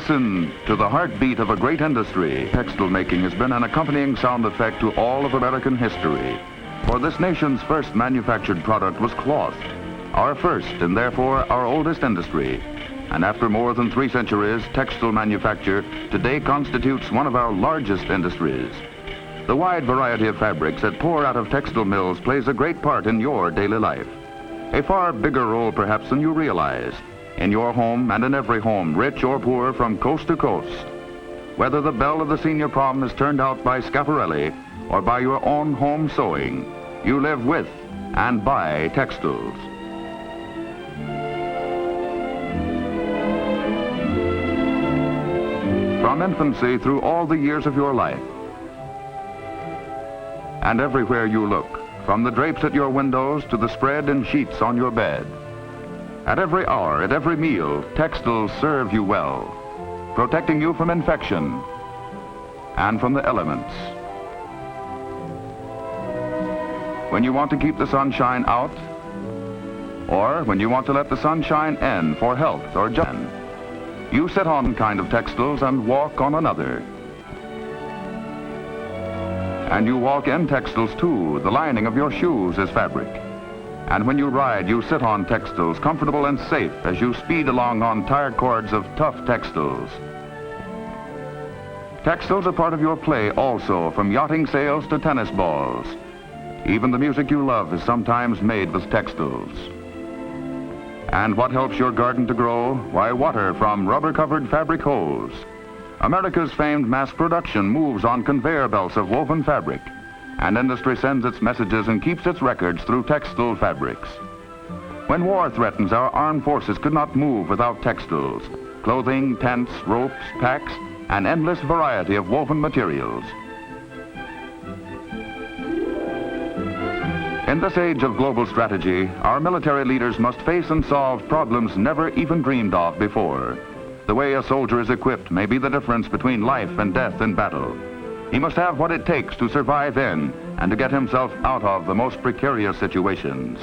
Listen to the heartbeat of a great industry. Textile making has been an accompanying sound effect to all of American history. For this nation's first manufactured product was cloth, our first and therefore our oldest industry. And after more than 3 centuries, textile manufacture today constitutes one of our largest industries. The wide variety of fabrics that pour out of textile mills plays a great part in your daily life. A far bigger role perhaps than you realize. In your home and in every home, rich or poor, from coast to coast. Whether the belle of the senior prom is turned out by Schiaparelli or by your own home sewing, you live with and by textiles. From infancy through all the years of your life, and everywhere you look, from the drapes at your windows to the spread and sheets on your bed. At every hour, at every meal, textiles serve you well, protecting you from infection and from the elements. When you want to keep the sunshine out, or when you want to let the sunshine in for health or joy, you sit on one kind of textiles and walk on another. And you walk in textiles too. The lining of your shoes is fabric. And when you ride, you sit on textiles, comfortable and safe as you speed along on tired cords of tough textiles. Textiles are part of your play also, from yachting sails to tennis balls. Even the music you love is sometimes made with textiles. And what helps your garden to grow? Why, water from rubber-covered fabric hose. America's famed mass production moves on conveyor belts of woven fabric. And industry sends its messages and keeps its records through textile fabrics. When war threatens, our armed forces could not move without textiles. Clothing, tents, ropes, packs, an endless variety of woven materials. In this age of global strategy, our military leaders must face and solve problems never even dreamed of before. The way a soldier is equipped may be the difference between life and death in battle. He must have what it takes to survive in and to get himself out of the most precarious situations.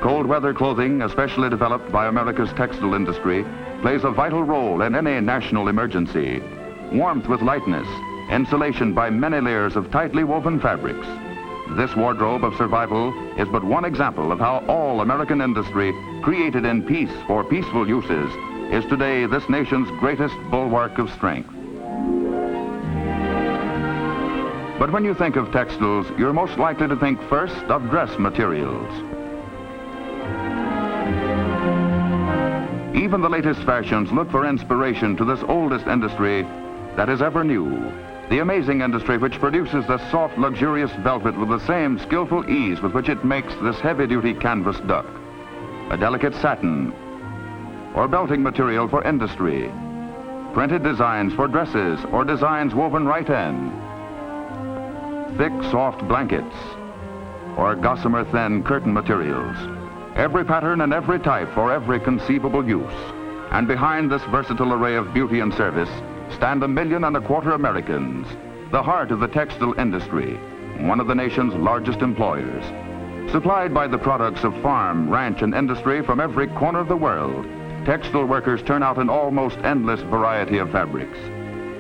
Cold weather clothing, especially developed by America's textile industry, plays a vital role in any national emergency. Warmth with lightness, insulation by many layers of tightly woven fabrics. This wardrobe of survival is but one example of how all American industry, created in peace for peaceful uses, is today this nation's greatest bulwark of strength. But when you think of textiles, you're most likely to think first of dress materials. Even the latest fashions look for inspiration to this oldest industry that is ever new. The amazing industry which produces the soft, luxurious velvet with the same skillful ease with which it makes this heavy-duty canvas duck. A delicate satin, or belting material for industry. Printed designs for dresses, or designs woven right in. Thick, soft blankets, or gossamer thin curtain materials. Every pattern and every type for every conceivable use. And behind this versatile array of beauty and service stand 1.25 million Americans, the heart of the textile industry, one of the nation's largest employers. Supplied by the products of farm, ranch, and industry from every corner of the world, textile workers turn out an almost endless variety of fabrics.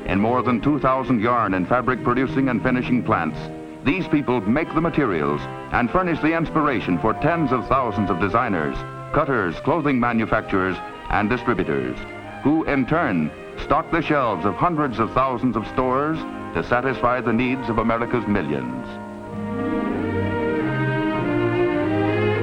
In more than 2,000 yarn and fabric producing and finishing plants, these people make the materials and furnish the inspiration for tens of thousands of designers, cutters, clothing manufacturers, and distributors, who in turn stock the shelves of hundreds of thousands of stores to satisfy the needs of America's millions.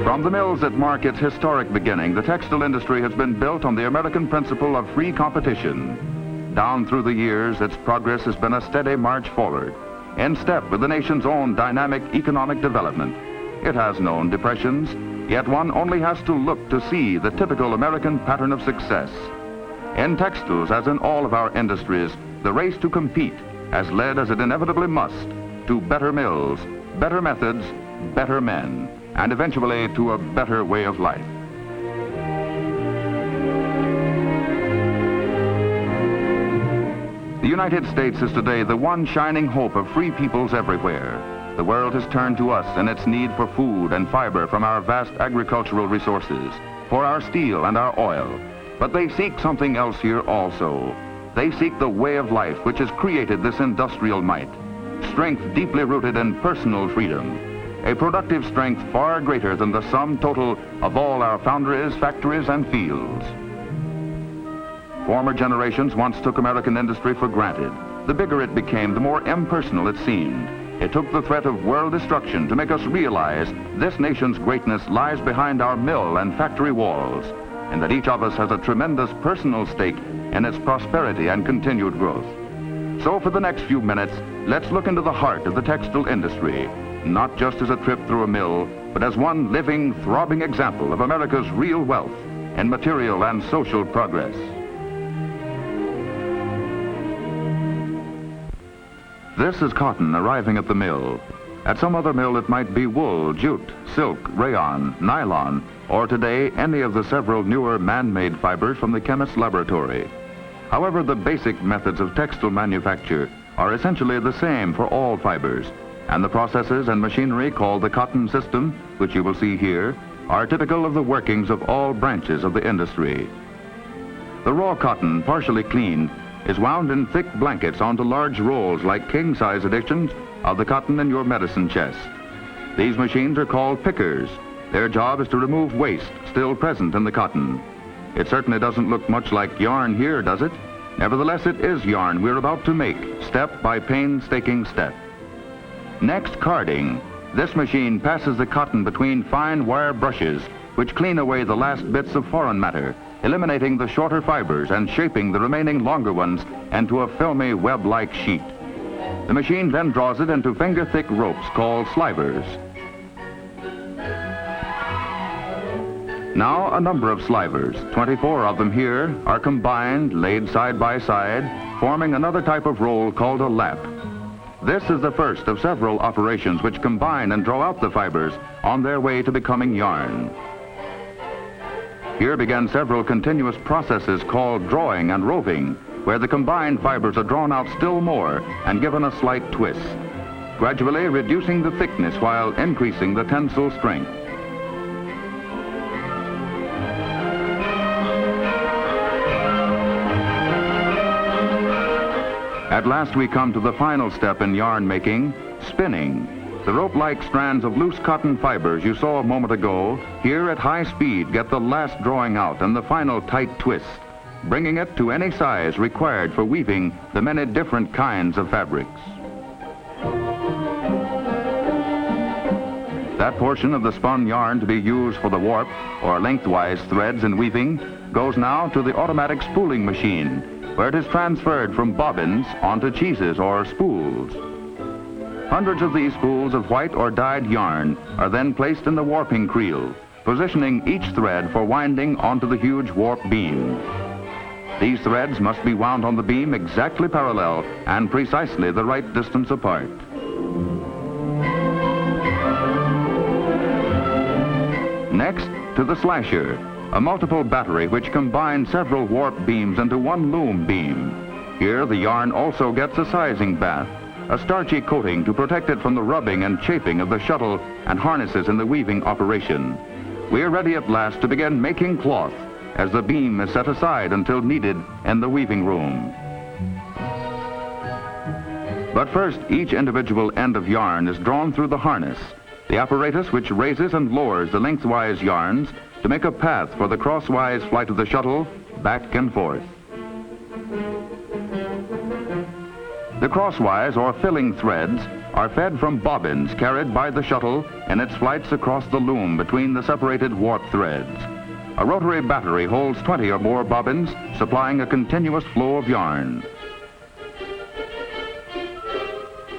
From the mills that mark its historic beginning, the textile industry has been built on the American principle of free competition. Down through the years, its progress has been a steady march forward, in step with the nation's own dynamic economic development. It has known depressions, yet one only has to look to see the typical American pattern of success. In textiles, as in all of our industries, the race to compete has led, as it inevitably must, to better mills, better methods, better men, and eventually to a better way of life. The United States is today the one shining hope of free peoples everywhere. The world has turned to us in its need for food and fiber from our vast agricultural resources, for our steel and our oil, But they seek something else here also. They seek the way of life which has created this industrial might. Strength deeply rooted in personal freedom. A productive strength far greater than the sum total of all our foundries, factories, and fields. Former generations once took American industry for granted. The bigger it became, the more impersonal it seemed. It took the threat of world destruction to make us realize this nation's greatness lies behind our mill and factory walls, and that each of us has a tremendous personal stake in its prosperity and continued growth. So for the next few minutes, let's look into the heart of the textile industry, not just as a trip through a mill, but as one living, throbbing example of America's real wealth and material and social progress. This is cotton arriving at the mill. At some other mill it might be wool, jute, silk, rayon, nylon, or today any of the several newer man-made fibers from the chemist's laboratory. However, the basic methods of textile manufacture are essentially the same for all fibers, and the processes and machinery called the cotton system, which you will see here, are typical of the workings of all branches of the industry. The raw cotton, partially cleaned, is wound in thick blankets onto large rolls like king-size editions of the cotton in your medicine chest. These machines are called pickers. Their job is to remove waste still present in the cotton. It certainly doesn't look much like yarn here, does it? Nevertheless, it is yarn we're about to make, step by painstaking step. Next, carding. This machine passes the cotton between fine wire brushes, which clean away the last bits of foreign matter, eliminating the shorter fibers and shaping the remaining longer ones into a filmy web-like sheet. The machine then draws it into finger-thick ropes called slivers. Now a number of slivers, 24 of them here, are combined, laid side by side, forming another type of roll called a lap. This is the first of several operations which combine and draw out the fibers on their way to becoming yarn. Here began several continuous processes called drawing and roving, where the combined fibers are drawn out still more and given a slight twist, gradually reducing the thickness while increasing the tensile strength. At last we come to the final step in yarn making, spinning. The rope-like strands of loose cotton fibers you saw a moment ago, here at high speed get the last drawing out and the final tight twist, bringing it to any size required for weaving the many different kinds of fabrics. That portion of the spun yarn to be used for the warp or lengthwise threads in weaving goes now to the automatic spooling machine, where it is transferred from bobbins onto cheeses or spools. Hundreds of these spools of white or dyed yarn are then placed in the warping creel, positioning each thread for winding onto the huge warp beam. These threads must be wound on the beam exactly parallel and precisely the right distance apart. Next, to the slasher, a multiple battery which combines several warp beams into one loom beam. Here the yarn also gets a sizing bath, a starchy coating to protect it from the rubbing and chafing of the shuttle and harnesses in the weaving operation. We're ready at last to begin making cloth as the beam is set aside until needed in the weaving room. But first, each individual end of yarn is drawn through the harness, the apparatus which raises and lowers the lengthwise yarns to make a path for the crosswise flight of the shuttle back and forth. The crosswise or filling threads are fed from bobbins carried by the shuttle in its flights across the loom between the separated warp threads. A rotary battery holds 20 or more bobbins, supplying a continuous flow of yarn.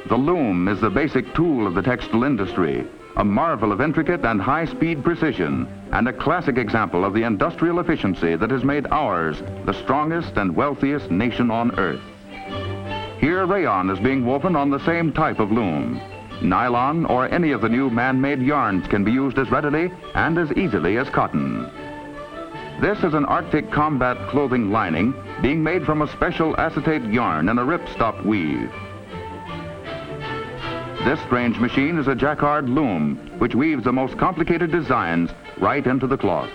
The loom is the basic tool of the textile industry, a marvel of intricate and high-speed precision, and a classic example of the industrial efficiency that has made ours the strongest and wealthiest nation on earth. Here, rayon is being woven on the same type of loom. Nylon or any of the new man-made yarns can be used as readily and as easily as cotton. This is an Arctic combat clothing lining being made from a special acetate yarn in a ripstop weave. This strange machine is a jacquard loom, which weaves the most complicated designs right into the cloth.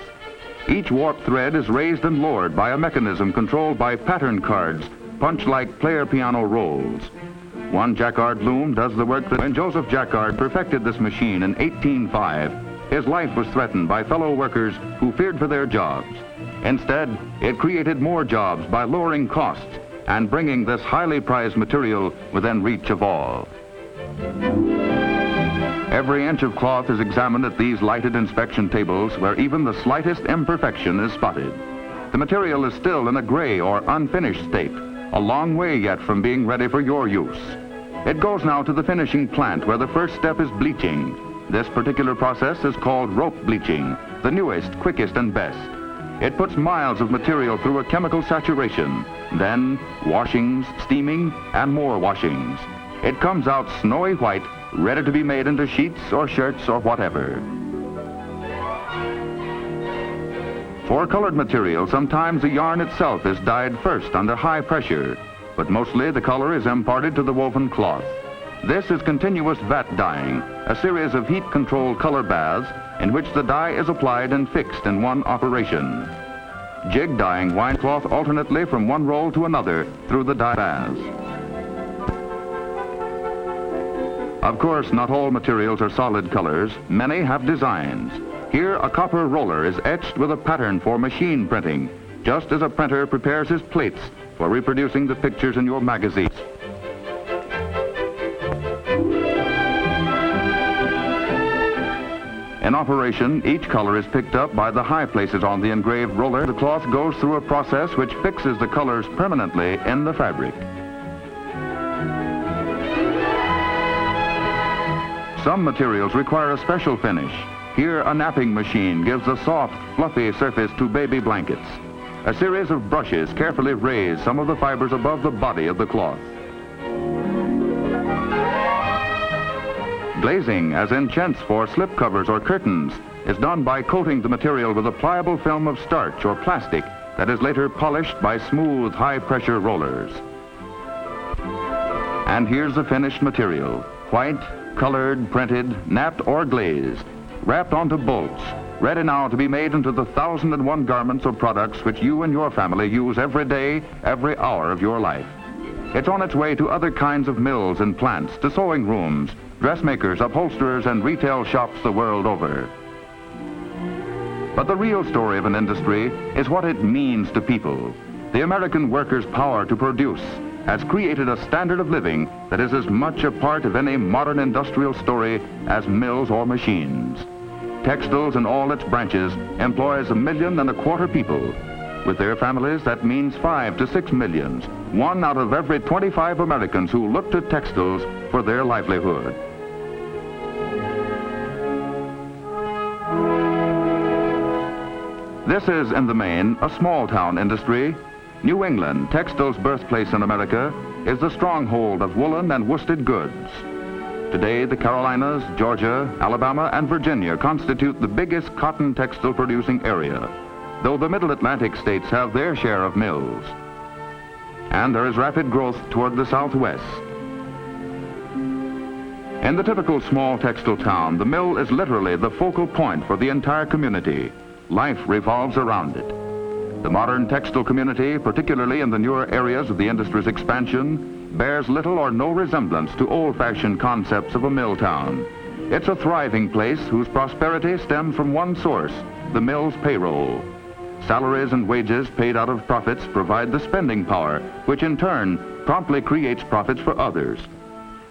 Each warp thread is raised and lowered by a mechanism controlled by pattern cards, punched like player piano rolls. One jacquard loom does the work. When Joseph Jacquard perfected this machine in 1805, his life was threatened by fellow workers who feared for their jobs. Instead, it created more jobs by lowering costs and bringing this highly prized material within reach of all. Every inch of cloth is examined at these lighted inspection tables where even the slightest imperfection is spotted. The material is still in a gray or unfinished state, a long way yet from being ready for your use. It goes now to the finishing plant where the first step is bleaching. This particular process is called rope bleaching, the newest, quickest, and best. It puts miles of material through a chemical saturation, then washings, steaming, and more washings. It comes out snowy white, ready to be made into sheets or shirts or whatever. For colored material, sometimes the yarn itself is dyed first under high pressure, but mostly the color is imparted to the woven cloth. This is continuous vat dyeing, a series of heat-controlled color baths in which the dye is applied and fixed in one operation. Jig dyeing wine cloth alternately from one roll to another through the dye baths. Of course, not all materials are solid colors. Many have designs. Here, a copper roller is etched with a pattern for machine printing, just as a printer prepares his plates for reproducing the pictures in your magazines. In operation, each color is picked up by the high places on the engraved roller. The cloth goes through a process which fixes the colors permanently in the fabric. Some materials require a special finish. Here, a napping machine gives a soft, fluffy surface to baby blankets. A series of brushes carefully raise some of the fibers above the body of the cloth. Glazing, as in chintz for slip covers or curtains, is done by coating the material with a pliable film of starch or plastic that is later polished by smooth, high-pressure rollers. And here's the finished material, white, colored, printed, napped, or glazed, wrapped onto bolts, ready now to be made into the 1,001 garments or products which you and your family use every day, every hour of your life. It's on its way to other kinds of mills and plants, to sewing rooms, dressmakers, upholsterers, and retail shops the world over. But the real story of an industry is what it means to people. The American worker's power to produce has created a standard of living that is as much a part of any modern industrial story as mills or machines. Textiles in all its branches employs 1.25 million people. With their families, that means 5 to 6 millions, 1 out of every 25 Americans who look to textiles for their livelihood. This is, in the main, a small-town industry. New England, textiles' birthplace in America, is the stronghold of woolen and worsted goods. Today, the Carolinas, Georgia, Alabama, and Virginia constitute the biggest cotton textile producing area, though the Middle Atlantic states have their share of mills. And there is rapid growth toward the Southwest. In the typical small textile town, the mill is literally the focal point for the entire community. Life revolves around it. The modern textile community, particularly in the newer areas of the industry's expansion, bears little or no resemblance to old-fashioned concepts of a mill town. It's a thriving place whose prosperity stems from one source, the mill's payroll. Salaries and wages paid out of profits provide the spending power, which in turn promptly creates profits for others.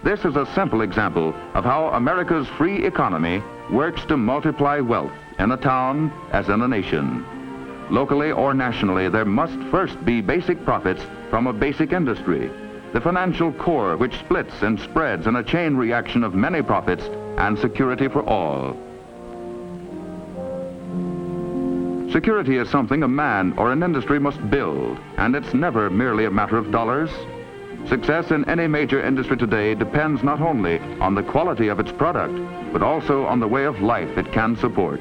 This is a simple example of how America's free economy works to multiply wealth in a town as in a nation. Locally or nationally, there must first be basic profits from a basic industry, the financial core which splits and spreads in a chain reaction of many profits and security for all. Security is something a man or an industry must build, and it's never merely a matter of dollars. Success in any major industry today depends not only on the quality of its product, but also on the way of life it can support.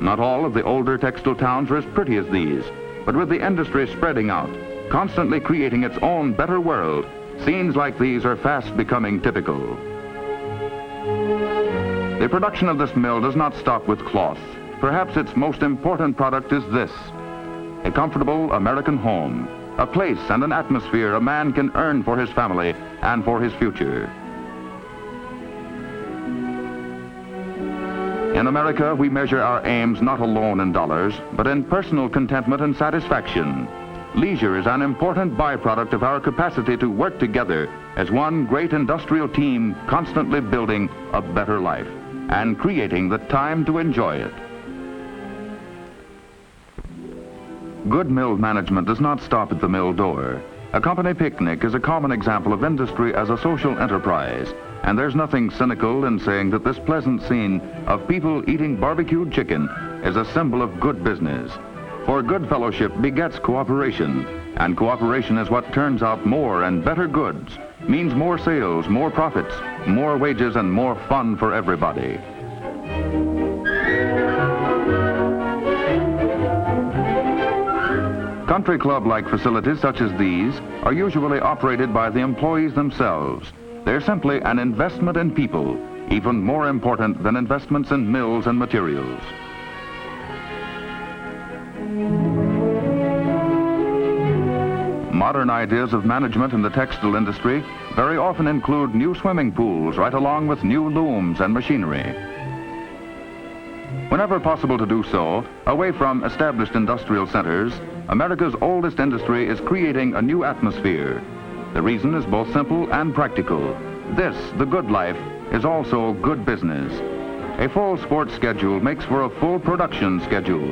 Not all of the older textile towns are as pretty as these, but with the industry spreading out, constantly creating its own better world, scenes like these are fast becoming typical. The production of this mill does not stop with cloth. perhaps its most important product is this: a comfortable American home, a place and an atmosphere a man can earn for his family and for his future. In America, we measure our aims not alone in dollars, but in personal contentment and satisfaction. Leisure is an important byproduct of our capacity to work together as one great industrial team, constantly building a better life and creating the time to enjoy it. Good mill management does not stop at the mill door. A company picnic is a common example of industry as a social enterprise, and there's nothing cynical in saying that this pleasant scene of people eating barbecued chicken is a symbol of good business. For good fellowship begets cooperation, and cooperation is what turns out more and better goods, means more sales, more profits, more wages, and more fun for everybody. Country club-like facilities such as these are usually operated by the employees themselves. They're simply an investment in people, even more important than investments in mills and materials. Modern ideas of management in the textile industry very often include new swimming pools right along with new looms and machinery. Whenever possible to do so, away from established industrial centers, America's oldest industry is creating a new atmosphere. The reason is both simple and practical. This, the good life, is also good business. A full sports schedule makes for a full production schedule.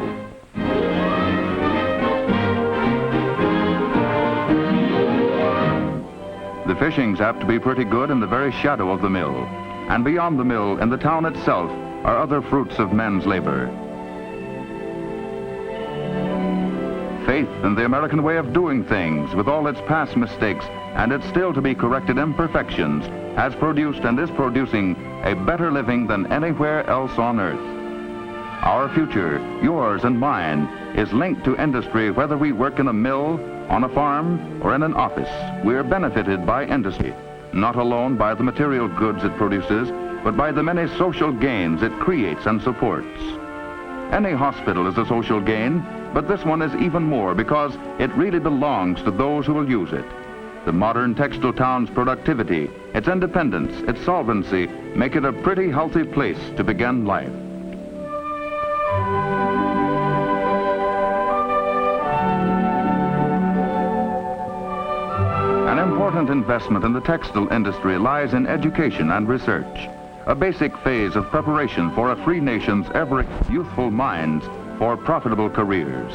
The fishing's apt to be pretty good in the very shadow of the mill. And beyond the mill, in the town itself, are other fruits of men's labor. Faith in the American way of doing things, with all its past mistakes and its still to be corrected imperfections, has produced and is producing a better living than anywhere else on earth. Our future, yours and mine, is linked to industry whether we work in a mill, on a farm, or in an office. We're benefited by industry, not alone by the material goods it produces, but by the many social gains it creates and supports. Any hospital is a social gain, but this one is even more because it really belongs to those who will use it. The modern textile town's productivity, its independence, its solvency, make it a pretty healthy place to begin life. An important investment in the textile industry lies in education and research, a basic phase of preparation for a free nation's ever youthful minds for profitable careers.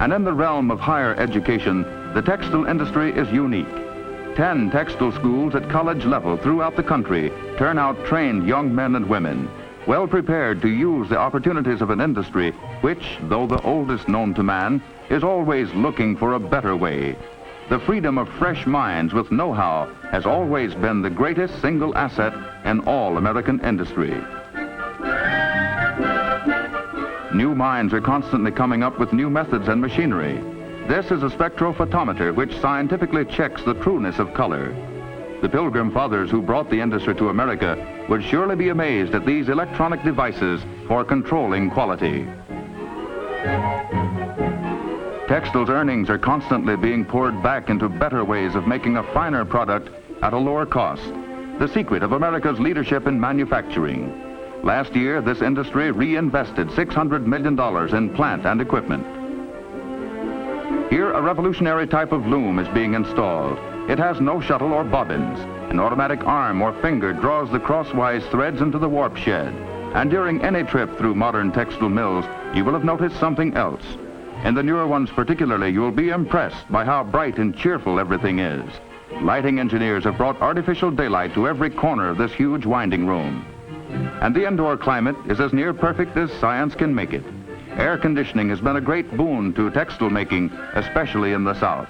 And in the realm of higher education, the textile industry is unique. 10 textile schools at college level throughout the country turn out trained young men and women, well prepared to use the opportunities of an industry which, though the oldest known to man, is always looking for a better way. The freedom of fresh minds with know-how has always been the greatest single asset in all American industry. New minds are constantly coming up with new methods and machinery. This is a spectrophotometer which scientifically checks the trueness of color. The Pilgrim Fathers who brought the industry to America would surely be amazed at these electronic devices for controlling quality. Textiles earnings are constantly being poured back into better ways of making a finer product at a lower cost. The secret of America's leadership in manufacturing. Last year, this industry reinvested $600 million in plant and equipment. Here, a revolutionary type of loom is being installed. It has no shuttle or bobbins. An automatic arm or finger draws the crosswise threads into the warp shed. And during any trip through modern textile mills, you will have noticed something else. In the newer ones particularly, you will be impressed by how bright and cheerful everything is. Lighting engineers have brought artificial daylight to every corner of this huge winding room. And the indoor climate is as near perfect as science can make it. Air conditioning has been a great boon to textile making, especially in the South.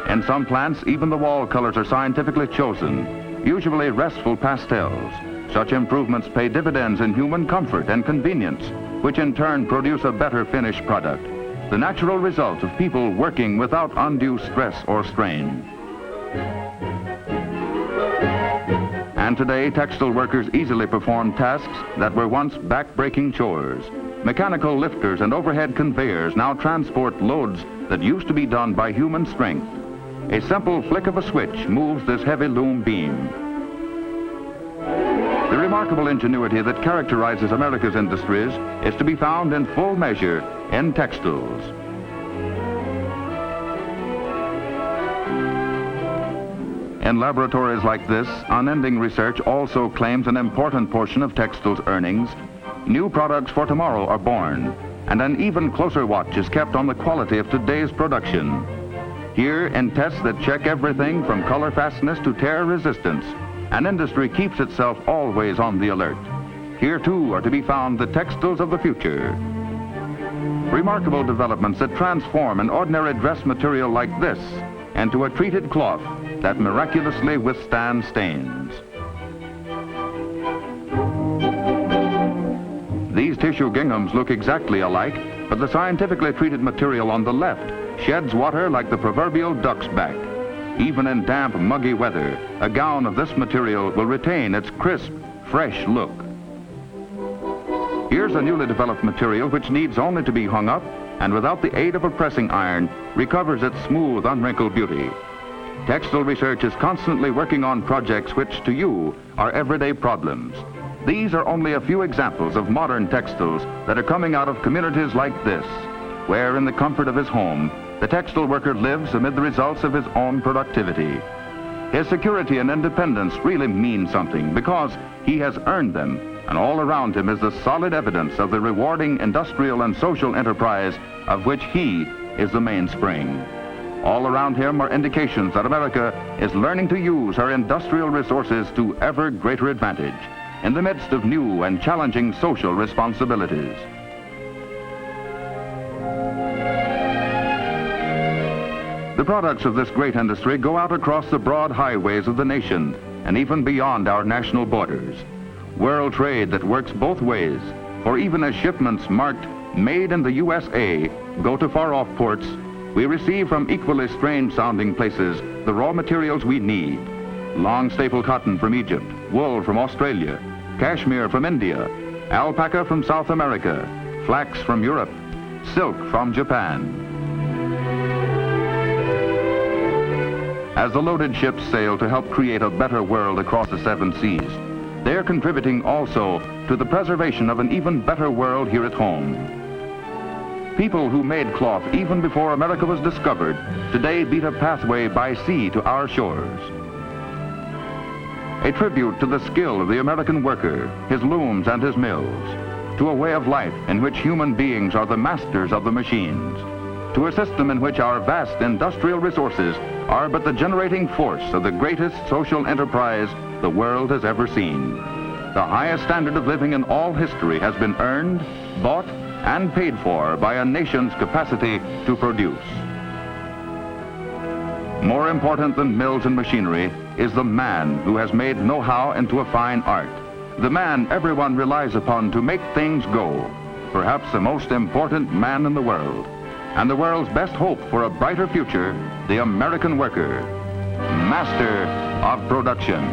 In some plants, even the wall colors are scientifically chosen, usually restful pastels. Such improvements pay dividends in human comfort and convenience, which in turn produce a better finished product, the natural result of people working without undue stress or strain. And today, textile workers easily perform tasks that were once back-breaking chores. Mechanical lifters and overhead conveyors now transport loads that used to be done by human strength. A simple flick of a switch moves this heavy loom beam. The remarkable ingenuity that characterizes America's industries is to be found in full measure in textiles. In laboratories like this, unending research also claims an important portion of textiles' earnings. New products for tomorrow are born, and an even closer watch is kept on the quality of today's production. Here, in tests that check everything from color fastness to tear resistance, an industry keeps itself always on the alert. Here, too, are to be found the textiles of the future. Remarkable developments that transform an ordinary dress material like this into a treated cloth that miraculously withstands stains. These tissue ginghams look exactly alike, but the scientifically treated material on the left sheds water like the proverbial duck's back. Even in damp, muggy weather, a gown of this material will retain its crisp, fresh look. Here's a newly developed material which needs only to be hung up, and without the aid of a pressing iron, recovers its smooth, unwrinkled beauty. Textile research is constantly working on projects which, to you, are everyday problems. These are only a few examples of modern textiles that are coming out of communities like this, where in the comfort of his home, the textile worker lives amid the results of his own productivity. His security and independence really mean something because he has earned them, and all around him is the solid evidence of the rewarding industrial and social enterprise of which he is the mainspring. All around him are indications that America is learning to use her industrial resources to ever greater advantage in the midst of new and challenging social responsibilities. The products of this great industry go out across the broad highways of the nation and even beyond our national borders. World trade that works both ways, for even as shipments marked "Made in the USA" go to far-off ports, we receive from equally strange-sounding places the raw materials we need. Long staple cotton from Egypt, wool from Australia, cashmere from India, alpaca from South America, flax from Europe, silk from Japan. As the loaded ships sail to help create a better world across the seven seas, they are contributing also to the preservation of an even better world here at home. People who made cloth even before America was discovered today beat a pathway by sea to our shores. A tribute to the skill of the American worker, his looms and his mills, to a way of life in which human beings are the masters of the machines, to a system in which our vast industrial resources are but the generating force of the greatest social enterprise the world has ever seen. The highest standard of living in all history has been earned, bought, and paid for by a nation's capacity to produce. More important than mills and machinery is the man who has made know-how into a fine art. The man everyone relies upon to make things go. Perhaps the most important man in the world. And the world's best hope for a brighter future, the American worker, master of production.